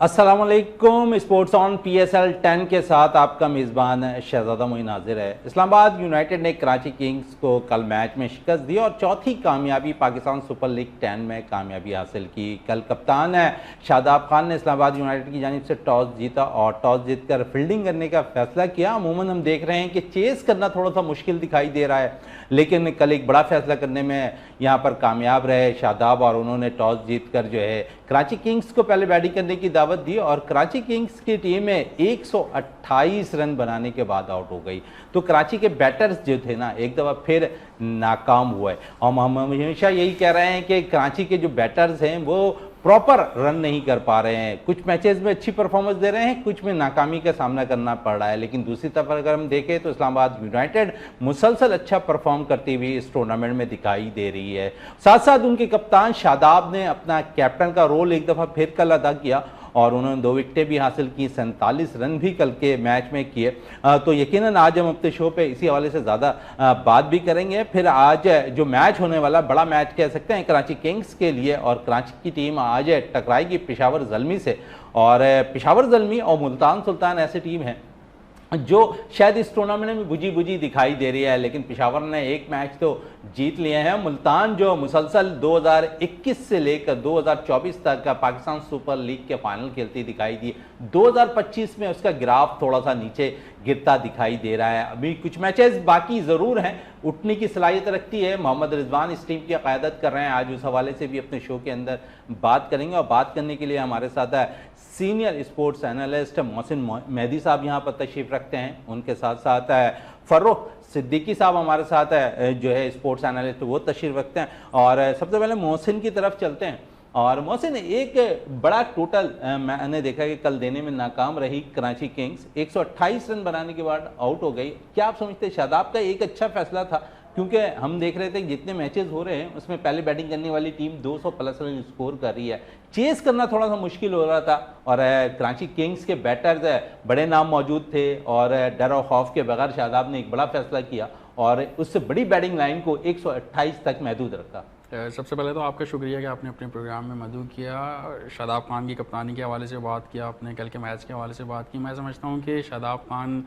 अस्सलाम वालेकुम। Sports on PSL 10 के साथ आपका मेज़बान शहजादा मोइन हाजिर है। इस्लामाबाद यूनाइटेड ने कराची किंग्स को कल मैच में शिकस्त दी और चौथी कामयाबी पाकिस्तान सुपर लीग 10 में कामयाबी हासिल की। कल कप्तान शादाब खान ने इस्लामाबाद यूनाइटेड की जानिब से टॉस जीता और टॉस जीतकर फील्डिंग करने का फैसला किया। अमूमन हम देख रहे हैं कि चेस करना थोड़ा सा मुश्किल दिखाई दे रहा है, लेकिन कल एक बड़ा फैसला करने में यहाँ पर कामयाब रहे शादाब और उन्होंने टॉस जीतकर जो है कराची किंग्स को पहले बैटिंग करने की दावत दी और कराची किंग्स की टीम में 128 रन बनाने के बाद आउट हो गई। तो कराची के बैटर्स जो थे ना, एक दफ़ा फिर नाकाम हुए और हम हमेशा यही कह रहे हैं कि कराची के जो बैटर्स हैं वो प्रॉपर रन नहीं कर पा रहे हैं। कुछ मैचेस में अच्छी परफॉर्मेंस दे रहे हैं, कुछ में नाकामी का सामना करना पड़ रहा है। लेकिन दूसरी तरफ अगर हम देखें तो इस्लामाबाद यूनाइटेड मुसलसल अच्छा परफॉर्म करती हुई इस टूर्नामेंट में दिखाई दे रही है। साथ साथ उनके कप्तान शादाब ने अपना कैप्टन का रोल एक दफ़ा फिर कल अदा किया और उन्होंने 2 विकेटें भी हासिल की, 47 रन भी कल के मैच में किए। तो यकीनन आज हम अपने शो पे इसी हवाले से ज़्यादा बात भी करेंगे। फिर आज जो मैच होने वाला बड़ा मैच कह सकते हैं कराची किंग्स के लिए, और कराची की टीम आज टकराएगी पेशावर ज़ल्मी से। और पेशावर ज़ल्मी और मुल्तान सुल्तान ऐसी टीम है जो शायद इस टूर्नामेंट में बुझी बुझी दिखाई दे रही है, लेकिन पेशावर ने एक मैच तो जीत लिए हैं। मुल्तान जो मुसलसल 2021 से लेकर 2024 तक का पाकिस्तान सुपर लीग के फाइनल खेलती दिखाई दी, 2025 में उसका ग्राफ थोड़ा सा नीचे गिरता दिखाई दे रहा है। अभी कुछ मैचेस बाकी ज़रूर हैं, उठने की सलाहियत रखती है। मोहम्मद रिजवान इस टीम की क़यादत कर रहे हैं, आज उस हवाले से भी अपने शो के अंदर बात करेंगे। और बात करने के लिए हमारे साथ है senior sports analyst Mohsin Mehdi साहब यहाँ पर तशरीफ़ रखते हैं। उनके साथ साथ फ़र्रुख सिद्दीकी साहब हमारे साथ है जो है स्पोर्ट्स एनालिस्ट, वो तशरीफ़ रखते हैं। और सबसे पहले मोहसिन की तरफ चलते हैं। और मोहसिन, एक बड़ा टोटल मैंने देखा कि कल देने में नाकाम रही कराची किंग्स, 128 रन बनाने के बाद आउट हो गई। क्या आप समझते हैं शादाब का एक अच्छा फैसला था? क्योंकि हम देख रहे थे कि जितने मैचेस हो रहे हैं उसमें पहले बैटिंग करने वाली टीम 200 प्लस रन स्कोर कर रही है, चेस करना थोड़ा सा मुश्किल हो रहा था। और कराची किंग्स के बैटर्स बड़े नाम मौजूद थे और डर और खौफ के बगैर शादाब ने एक बड़ा फैसला किया और उससे बड़ी बैटिंग लाइन को 128 तक महदूद रखा। सबसे पहले तो आपका शुक्रिया कि आपने अपने प्रोग्राम में मदू किया। शादाब खान की कप्तानी के हवाले से बात किया आपने, कल के मैच के हवाले से बात की। मैं समझता हूँ कि शादाब खान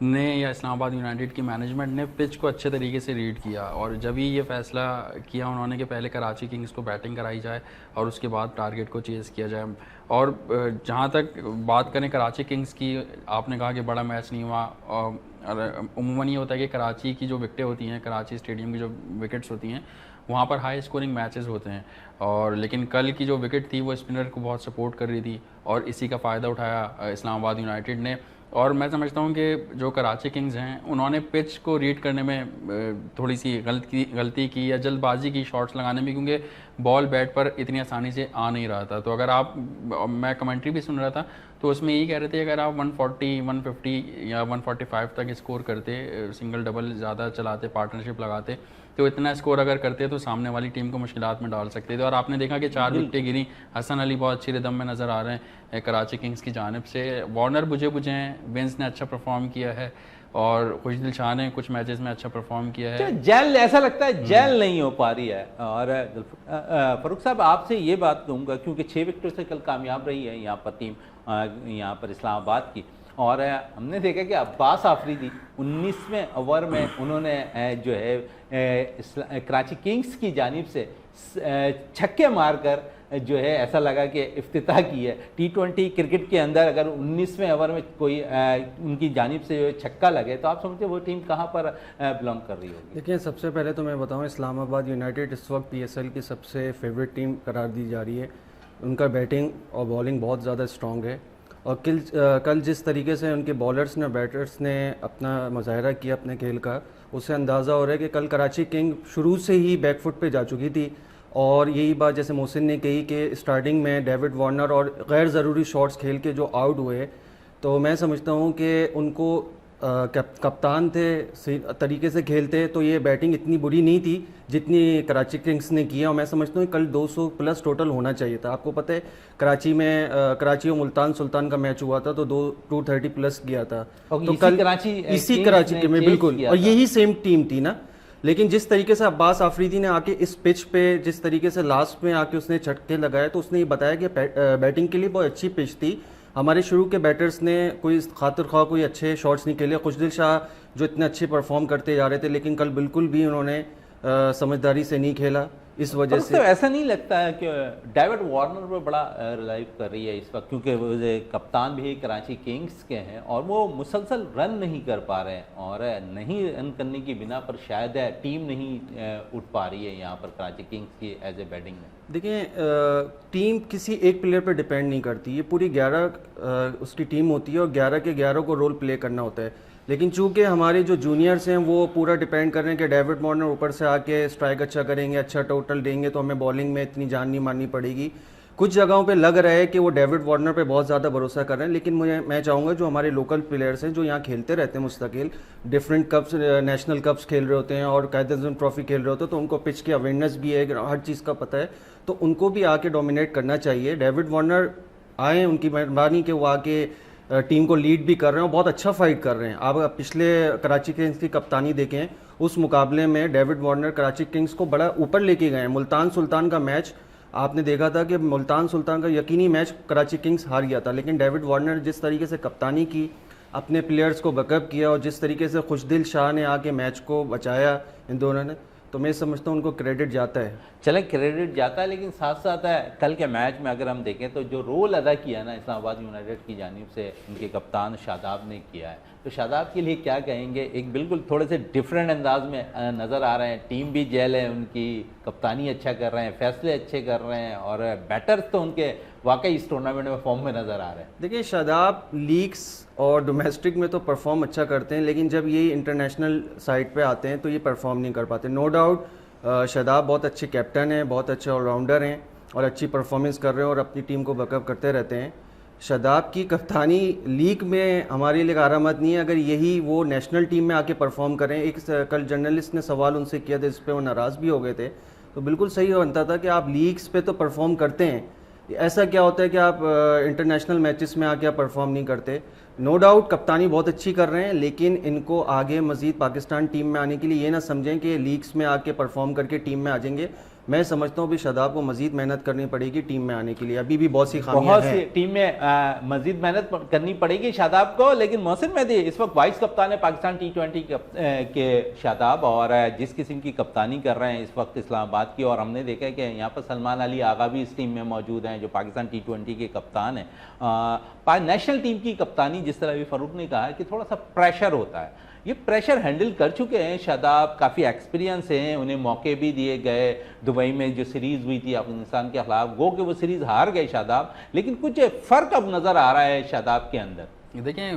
ने या इस्लामाबाद यूनाइटेड की मैनेजमेंट ने पिच को अच्छे तरीके से रीड किया और जब ही ये फैसला किया उन्होंने कि पहले कराची किंग्स को बैटिंग कराई जाए और उसके बाद टारगेट को चेज़ किया जाए। और जहाँ तक बात करें कराची किंग्स की, आपने कहा कि बड़ा मैच नहीं हुआ। और उमूमन ये होता है कि कराची की जो विकेटें होती हैं, कराची स्टेडियम की जो विकेट्स होती हैं, वहाँ पर हाई स्कोरिंग मैचेस होते हैं। और लेकिन कल की जो विकेट थी वो स्पिनर को बहुत सपोर्ट कर रही थी और इसी का फ़ायदा उठाया इस्लामाबाद यूनाइटेड ने। और मैं समझता हूँ कि जो कराची किंग्स हैं उन्होंने पिच को रीड करने में थोड़ी सी गलती की या जल्दबाजी की शॉट्स लगाने में, क्योंकि बॉल बैट पर इतनी आसानी से आ नहीं रहा था। तो अगर आप, मैं कमेंट्री भी सुन रहा था तो उसमें यही कह रहे थे अगर आप 140, 150 या 145 तक स्कोर करते, सिंगल डबल ज़्यादा चलाते, पार्टनरशिप लगाते, तो इतना स्कोर अगर करते तो सामने वाली टीम को मुश्किलात में डाल सकते थे। और आपने देखा कि 4 विकेटें गिरी। हसन अली बहुत अच्छी रिदम में नज़र आ रहे हैं कराची किंग्स की जानिब से। वार्नर बुझे हैं, विंस ने अच्छा परफॉर्म किया है और खुशदिल शाह ने कुछ मैचेस में अच्छा परफॉर्म किया है। जेल ऐसा लगता है जेल नहीं हो पा रही है। और फरूख साहब, आपसे ये बात कहूँगा क्योंकि 6 विकेटों से कल कामयाब रही है यहाँ पर टीम, यहाँ पर इस्लामाबाद की। और हमने देखा कि अब्बास आफरीदी 19वें ओवर में उन्होंने जो है कराची किंग्स की जानिब से छक्के मारकर जो है ऐसा लगा कि इफ्तिताह की है। T20 क्रिकेट के अंदर अगर 19वें ओवर में कोई उनकी जानिब से जो है छक्का लगे तो आप समझते वो टीम कहाँ पर बिलोंग कर रही होगी? देखिए, सबसे पहले तो मैं बताऊँ, इस्लामाबाद यूनाइटेड इस वक्त PSL की सबसे फेवरेट टीम करार दी जा रही है। उनका बैटिंग और बॉलिंग बहुत ज़्यादा स्ट्रॉन्ग है और कल जिस तरीके से उनके बॉलर्स ने, बैटर्स ने अपना मुजाहरा किया अपने खेल का, उससे अंदाज़ा हो रहा है कि कल कराची किंग शुरू से ही बैकफुट पे जा चुकी थी। और यही बात जैसे मोहसिन ने कही कि स्टार्टिंग में डेविड वार्नर और गैर ज़रूरी शॉट्स खेल के जो आउट हुए, तो मैं समझता हूँ कि उनको कप्तान थे तरीके से खेलते तो ये बैटिंग इतनी बुरी नहीं थी जितनी कराची किंग्स ने किया। और मैं समझता हूँ कल 200 प्लस टोटल होना चाहिए था। आपको पता है कराची में कराची और मुल्तान सुल्तान का मैच हुआ था तो 230 प्लस गया था। तो कल इसी कराची में बिल्कुल, और यही सेम टीम थी ना, लेकिन जिस तरीके से अब्बास आफरीदी ने आके इस पिच पे जिस तरीके से लास्ट में आके उसने छक्के लगाए, तो उसने ये बताया कि बैटिंग के लिए बहुत अच्छी पिच थी। हमारे शुरू के बैटर्स ने कोई खातिर ख्वाह कोई अच्छे शॉट्स नहीं खेले। खुशदिल शाह जो इतने अच्छे परफॉर्म करते जा रहे थे, लेकिन कल बिल्कुल भी उन्होंने समझदारी से नहीं खेला। इस वजह से तो ऐसा नहीं लगता है कि डेविड वार्नर पे बड़ा रिलाइव कर रही है इस वक्त, क्योंकि वो कप्तान भी कराची किंग्स के हैं और वो मुसलसल रन नहीं कर पा रहे हैं, और नहीं रन करने की बिना पर शायद टीम नहीं उठ पा रही है यहाँ पर कराची किंग्स की एज ए बैटिंग में। देखिए, टीम किसी एक प्लेयर पर डिपेंड नहीं करती, ये पूरी 11 उसकी टीम होती है और 11 के 11 को रोल प्ले करना होता है। लेकिन चूंकि हमारे जो जूनियर्स हैं वो पूरा डिपेंड कर रहे हैं कि डेविड वार्नर ऊपर से आके स्ट्राइक अच्छा करेंगे, अच्छा टोटल देंगे, तो हमें बॉलिंग में इतनी जान नहीं मारनी पड़ेगी। कुछ जगहों पे लग रहा है कि वो डेविड वार्नर पे बहुत ज़्यादा भरोसा कर रहे हैं, लेकिन मैं चाहूँगा जो हमारे लोकल प्लेयर्स हैं जो यहाँ खेलते रहते हैं मुस्तकिल, डिफरेंट कप्स, नेशनल कप्स खेल रहे होते हैं और कायद-ए-आज़म ट्रॉफी खेल रहे होते हैं, तो उनको पिच की अवेयरनेस भी है, हर चीज़ का पता है, तो उनको भी आके डोमिनेट करना चाहिए। डेविड वार्नर आए, उनकी मेहरबानी कि वो आके टीम को लीड भी कर रहे हैं और बहुत अच्छा फाइट कर रहे हैं। आप पिछले कराची किंग्स की कप्तानी देखें, उस मुकाबले में डेविड वार्नर कराची किंग्स को बड़ा ऊपर लेके गए हैं। मुल्तान सुल्तान का मैच आपने देखा था कि मुल्तान सुल्तान का यकीनी मैच कराची किंग्स हार गया था, लेकिन डेविड वार्नर जिस तरीके से कप्तानी की, अपने प्लेयर्स को बैकअप किया और जिस तरीके से खुशदिल शाह ने आके मैच को बचाया इन दोनों ने, तो मैं समझता हूँ उनको क्रेडिट जाता है। चलें, क्रेडिट जाता है, लेकिन साथ साथ कल के मैच में अगर हम देखें तो जो रोल अदा किया ना इस्लामाबाद यूनाइटेड की जानिब से उनके कप्तान शादाब ने किया है, तो शादाब के लिए क्या कहेंगे? एक बिल्कुल थोड़े से डिफरेंट अंदाज में नज़र आ रहे हैं, टीम भी जेल है उनकी, कप्तानी अच्छा कर रहे हैं, फैसले अच्छे कर रहे हैं और बैटर्स तो उनके वाकई इस टूर्नामेंट में फॉर्म में नज़र आ रहे हैं। देखिए, शादाब लीग्स और डोमेस्टिक में तो परफॉर्म अच्छा करते हैं, लेकिन जब ये इंटरनेशनल साइड पे आते हैं तो ये परफॉर्म नहीं कर पाते। नो डाउट शादाब बहुत अच्छे कैप्टन हैं, बहुत अच्छे ऑलराउंडर हैं और अच्छी परफॉर्मेंस कर रहे हैं और अपनी टीम को बैकअप करते रहते हैं। शादाब की कप्तानी लीग में हमारे लिए आरामद नहीं है, अगर यही वो नेशनल टीम में आके परफॉर्म करें। एक कल जर्नलिस्ट ने सवाल उनसे किया था, इस पर वो नाराज़ भी हो गए थे, तो बिल्कुल सही बनता था कि आप लीग्स पे तो परफॉर्म करते हैं, ऐसा क्या होता है कि आप इंटरनेशनल मैचेस में आके आप परफॉर्म नहीं करते। नो डाउट कप्तानी बहुत अच्छी कर रहे हैं, लेकिन इनको आगे मज़ीद पाकिस्तान टीम में आने के लिए ये ना समझें कि लीग्स में आके परफॉर्म करके टीम में आ जाएंगे। मैं समझता हूँ भी शादाब को मज़ीद मेहनत करनी पड़ेगी टीम में आने के लिए, अभी भी बहुत सी खामियां हैं। टीम में मजीद मेहनत करनी पड़ेगी शादाब को। लेकिन मोहसिन मेहदी इस वक्त वाइस कप्तान है पाकिस्तान T20 के शादाब, और जिस किस्म की कप्तानी कर रहे हैं इस वक्त इस्लामाबाद की, और हमने देखा है कि यहाँ पर सलमान अली आगा भी इस टीम में मौजूद हैं जो पाकिस्तान T20 के कप्तान हैं। नेशनल टीम की कप्तानी जिस तरह भी फ़ारूक ने कहा है कि थोड़ा सा प्रेशर होता है, ये प्रेशर हैंडल कर चुके हैं शादाब, काफ़ी एक्सपीरियंस हैं, उन्हें मौके भी दिए गए। दुबई में जो सीरीज़ हुई थी अफगानिस्तान के खिलाफ, गो कि वो सीरीज़ हार गए शादाब, लेकिन कुछ फ़र्क अब नज़र आ रहा है शादाब के अंदर। देखिए,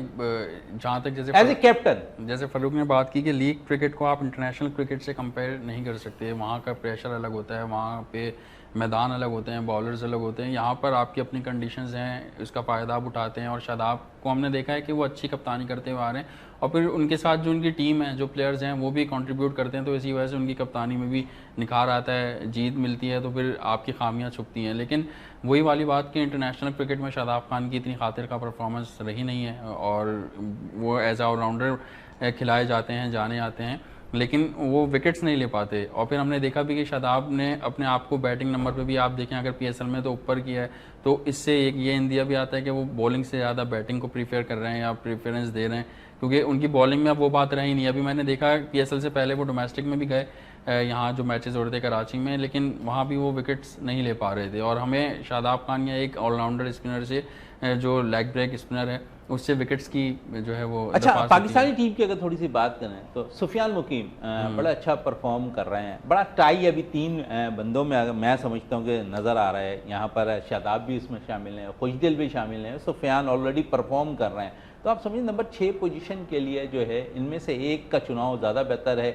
जहाँ तक जैसे एज ए कैप्टन, जैसे फ़ारूक ने बात की कि लीग क्रिकेट को आप इंटरनेशनल क्रिकेट से कंपेयर नहीं कर सकते, वहाँ का प्रेशर अलग होता है, वहाँ पे मैदान अलग होते हैं, बॉलर्स अलग होते हैं। यहाँ पर आपकी अपनी कंडीशंस हैं, उसका फ़ायदा आप उठाते हैं, और शादाब को हमने देखा है कि वो अच्छी कप्तानी करते हुए आ रहे हैं, और फिर उनके साथ जो उनकी टीम है, जो प्लेयर्स हैं, वो भी कंट्रीब्यूट करते हैं, तो इसी वजह से उनकी कप्तानी में भी निखार आता है, जीत मिलती है, तो फिर आपकी खामियां छुपती हैं। लेकिन वही वाली बात कि इंटरनेशनल क्रिकेट में शादाब खान की इतनी खातिर का परफॉर्मेंस रही नहीं है, और वो एज ऑलराउंडर खिलाए जाते हैं, जाने जाते हैं, लेकिन वो विकेट्स नहीं ले पाते। और फिर हमने देखा भी कि शादाब ने अपने आप को बैटिंग नंबर पे भी आप देखें अगर PSL में तो ऊपर किया है, तो इससे एक ये इंडिया भी आता है कि वो बॉलिंग से ज़्यादा बैटिंग को प्रीफर कर रहे हैं या प्रीफरेंस दे रहे हैं, क्योंकि उनकी बॉलिंग में अब वो बात रही नहीं। अभी मैंने देखा PSL से पहले वो डोमेस्टिक में भी गए, यहाँ जो मैचेस हो रहे थे कराची में, लेकिन वहाँ भी वो विकेट्स नहीं ले पा रहे थे। और हमें शादाब खान या एक ऑलराउंडर स्पिनर से, जो लेग ब्रेक स्पिनर है, उससे विकेट्स की जो है वो अच्छा, पाकिस्तानी टीम की अगर थोड़ी सी बात करें तो सुफियान मुकीम बड़ा अच्छा परफॉर्म कर रहे हैं, बड़ा टाई अभी 3 बंदों में मैं समझता हूँ कि नज़र आ रहा है। यहाँ पर शादाब भी इसमें शामिल हैं, खुशदिल भी शामिल हैं, सुफियान ऑलरेडी परफॉर्म कर रहे हैं, तो आप समझिए नंबर 6 पोजीशन के लिए जो है इनमें से एक का चुनाव ज़्यादा बेहतर है।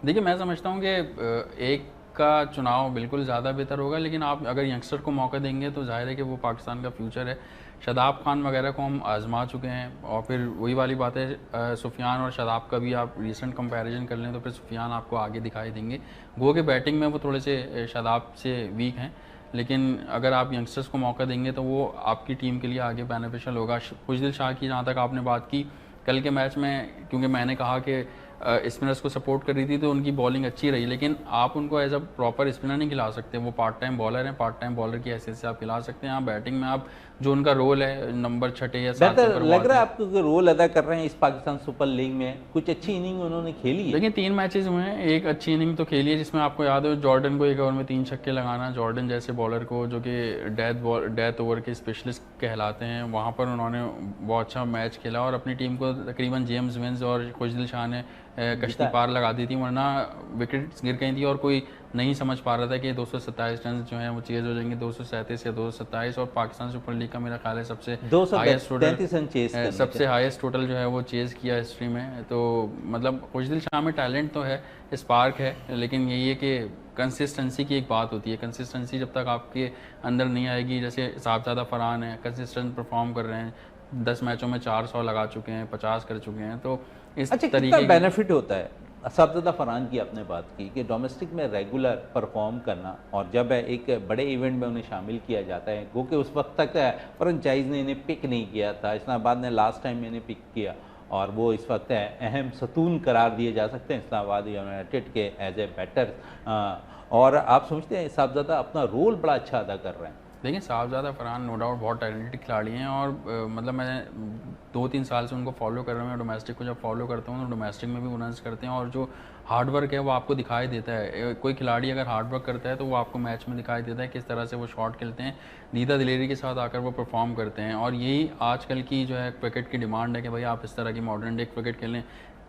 देखिए, मैं समझता हूँ कि एक का चुनाव बिल्कुल ज़्यादा बेहतर होगा, लेकिन आप अगर यंगस्टर को मौका देंगे तो जाहिर है कि वो पाकिस्तान का फ्यूचर है। शादाब खान वगैरह को हम आजमा चुके हैं, और फिर वही वाली बात है, सुफियान और शादाब का भी आप रिसेंट कंपैरिजन कर लें तो फिर सुफियान आपको आगे दिखाई देंगे। गो के बैटिंग में वो थोड़े से शादाब से वीक हैं, लेकिन अगर आप यंगस्टर्स को मौका देंगे तो वो आपकी टीम के लिए आगे बेनिफिशियल होगा। खुशदिल शाह की जहाँ तक आपने बात की, कल के मैच में, क्योंकि मैंने कहा कि स्पिनर्स को सपोर्ट कर रही थी, तो उनकी बॉलिंग अच्छी रही, लेकिन आप उनको एज अ प्रॉपर स्पिनर नहीं खिला सकते। वो पार्ट टाइम बॉलर हैं, पार्ट टाइम बॉलर की हैसियत से आप खिला सकते हैं। आप बैटिंग में आप जो उनका रोल है नंबर 6 या 7 बेहतर लग रहा है आपको कि रोल अदा कर रहे हैं इस पाकिस्तान सुपर लीग में? कुछ अच्छी इनिंग उन्होंने खेली है। देखिए 3 मैचेस हुए हैं, एक अच्छी इनिंग तो खेली है जिसमें आपको याद हो जॉर्डन को 1 ओवर में 3 छक्के लगाना। जॉर्डन जैसे बॉलर को जो कि डेथ ओवर के स्पेशलिस्ट कहलाते हैं, वहाँ पर उन्होंने बहुत अच्छा मैच खेला और अपनी टीम को तकरीबन जेम्स विंस और खुशदिल शाह ने कश्ती पार लगा दी थी, वरना विकेट्स गिर गई थी और कोई नहीं समझ पा रहा था कि 227 रन जो हैं वो चेज हो जाएंगे 237 या 227। और पाकिस्तान सुपर लीग का मेरा ख्याल है सबसे हाईएस्ट टोटल, सबसे हाईएस्ट टोटल जो है वो चेज किया हिस्ट्री में। तो मतलब खुशदिल शाह में टैलेंट तो है, स्पार्क है, लेकिन यही है कि कंसिस्टेंसी की एक बात होती है। कंसिस्टेंसी जब तक आपके अंदर नहीं आएगी, जैसे साहबजादा फरहान है, कंसिस्टेंट परफॉर्म कर रहे हैं, 10 मैचों में 400 लगा चुके हैं, 50 कर चुके हैं, तो इस अच्छा तरीके कितना बेनिफिट होता है? साहबजादा फरहान की आपने बात की कि डोमेस्टिक में रेगुलर परफॉर्म करना, और जब एक बड़े इवेंट में उन्हें शामिल किया जाता है, गो कि उस वक्त तक फ्रेंचाइज ने इन्हें पिक नहीं किया था, इस्लामाबाद ने लास्ट टाइम इन्हें पिक किया और वो इस वक्त अहम सतून करार दिए जा सकते हैं इस्लामाबाद यूनाइटेड के एज ए बैटर, और आप समझते हैं साहबजादा अपना रोल बड़ा अच्छा अदा कर रहे हैं? देखिए साहबजादा फरहान नो डाउट बहुत टैलेंटेड खिलाड़ी हैं और मतलब मैं 2-3 साल से उनको फॉलो कर रहा हूँ। डोमेस्टिक को जब फॉलो करता हूँ तो डोमेस्टिक में भी वो रन्स करते हैं और जो हार्ड वर्क है वो आपको दिखाई देता है। कोई खिलाड़ी अगर हार्ड वर्क करता है तो वो आपको मैच में दिखाई देता है, किस तरह से वो शॉट खेलते हैं, दीदा दिलेरी के साथ आकर वो परफॉर्म करते हैं। और यही आजकल की जो है क्रिकेट की डिमांड है कि भाई आप इस तरह की मॉडर्न डे क्रिकेट खेलें।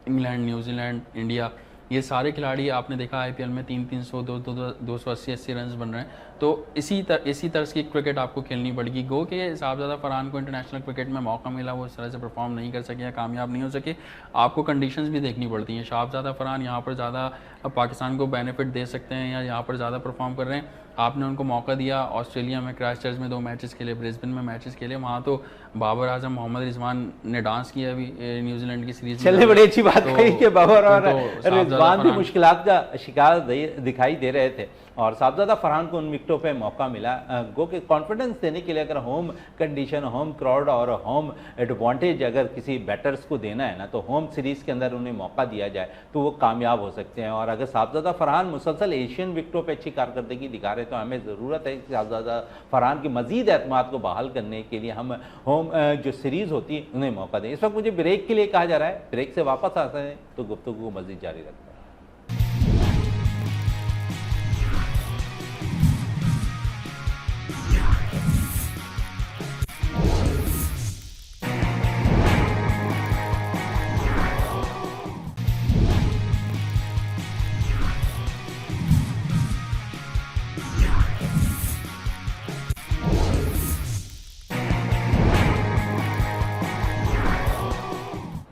इंग्लैंड, न्यूजीलैंड, इंडिया, ये सारे खिलाड़ी आपने देखा आईपीएल में 300, 280 रन बन रहे हैं। तो इसी तरह की क्रिकेट आपको खेलनी पड़ेगी। गो कि साहबजादा फरहान को इंटरनेशनल क्रिकेट में मौका मिला, वो इस तरह से परफॉर्म नहीं कर सके या कामयाब नहीं हो सके, आपको कंडीशंस भी देखनी पड़ती हैं। साहबजादा फरहान यहाँ पर ज़्यादा पाकिस्तान को बेनिफिट दे सकते हैं या यहाँ पर ज़्यादा परफॉर्म कर रहे हैं। आपने उनको मौका दिया, ऑस्ट्रेलिया में क्राइस्टचर्च में 2 मैचेस खेले, ब्रिस्बेन में मैचेस खेले, वहाँ तो बाबर आजम, मोहम्मद रिजवान ने डांस किया अभी न्यूजीलैंड की सीरीज में। चलिए बड़ी अच्छी बात कही कि बाबर और रिजवान भी मुश्किलात का शिकार दिखाई दे रहे थे और साहबजादा फरहान को उन विकेटों पे मौका मिला। गो के कॉन्फिडेंस देने के लिए अगर होम कंडीशन, होम क्राउड और होम एडवांटेज अगर किसी बैटर्स को देना है ना, तो होम सीरीज़ के अंदर उन्हें मौका दिया जाए तो वो कामयाब हो सकते हैं। और अगर साहबजादा फरहान मुसलसल एशियन विकेटों पर अच्छी कारकर्दगी दिखा रहे तो हमें ज़रूरत है कि साहबजादा फरहान की मज़ीद एतमाद को बहाल करने के लिए हम होम जो सीरीज़ होती है उन्हें मौका दें। इस वक्त मुझे ब्रेक के लिए कहा जा रहा है, ब्रेक से वापस आते हैं तो गुफ्तगू को मज़ीद जारी रखते हैं।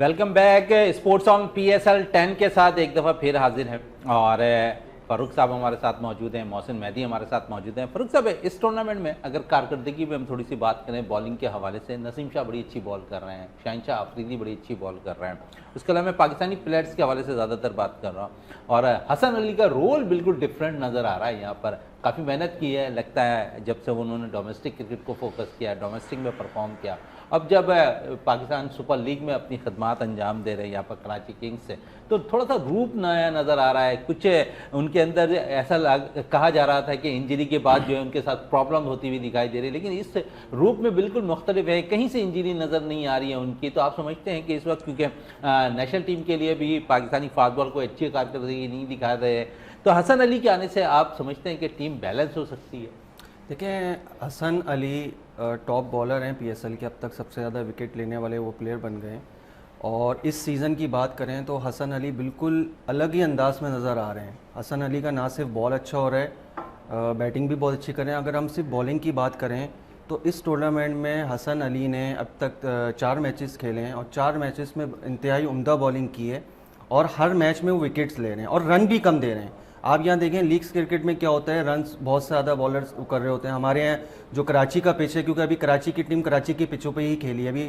Welcome back. Sports on PSL 10 के साथ एक दफ़ा फिर हाजिर है और फ़ारूक साहब हमारे साथ मौजूद हैं, मोहसिन मेहदी हमारे साथ मौजूद हैं। फ़ारूक साहब, इस टूर्नामेंट में अगर कारकर्दगी में हम थोड़ी सी बात करें बॉलिंग के हवाले से, नसीम शाह बड़ी अच्छी बॉल कर रहे हैं, शाहिन आफरीदी बड़ी अच्छी बॉल कर रहे हैं, उसके अलावा मैं पाकिस्तानी प्लेयर्स के हवाले से ज़्यादातर बात कर रहा हूँ और हसन अली का रोल बिल्कुल डिफरेंट नज़र आ रहा है। यहाँ पर काफ़ी मेहनत की है, लगता है जब से उन्होंने डोमेस्टिक क्रिकेट को फोकस किया, डोमेस्टिक में परफॉर्म किया, अब जब पाकिस्तान सुपर लीग में अपनी खदमात अंजाम दे रहे हैं यहाँ पर कराची किंग्स से, तो थोड़ा सा रूप नया नज़र आ रहा है। कुछ उनके अंदर ऐसा कहा जा रहा था कि इंजरी के बाद जो है उनके साथ प्रॉब्लम होती हुई दिखाई दे रही है, लेकिन इस रूप में बिल्कुल मुख्तलिफ है, कहीं से इंजरी नज़र नहीं आ रही है उनकी। तो आप समझते हैं कि इस वक्त क्योंकि नेशनल टीम के लिए भी पाकिस्तानी फास्ट बॉल को अच्छी कारकर्दगी नहीं दिखा रहे, तो हसन अली के आने से आप समझते हैं कि टीम बैलेंस हो सकती है? देखिए, हसन अली टॉप बॉलर हैं PSL के, अब तक सबसे ज़्यादा विकेट लेने वाले वो प्लेयर बन गए हैं। और इस सीज़न की बात करें तो हसन अली बिल्कुल अलग ही अंदाज में नज़र आ रहे हैं। हसन अली का ना सिर्फ बॉल अच्छा हो रहा है, बैटिंग भी बहुत अच्छी कर रहे हैं। अगर हम सिर्फ बॉलिंग की बात करें तो इस टूर्नामेंट में हसन अली ने अब तक 4 मैचेस खेले हैं और 4 मैचेस में इंतहाई उम्दा बॉलिंग की है और हर मैच में वो विकेट्स ले रहे हैं और रन भी कम दे रहे हैं। आप यहाँ देखें लीग्स क्रिकेट में क्या होता है, रन्स बहुत ज़्यादा बॉलर्स कर रहे होते हैं। हमारे यहाँ जो कराची का पिच है, क्योंकि अभी कराची की टीम कराची की पिचों पे ही खेली, अभी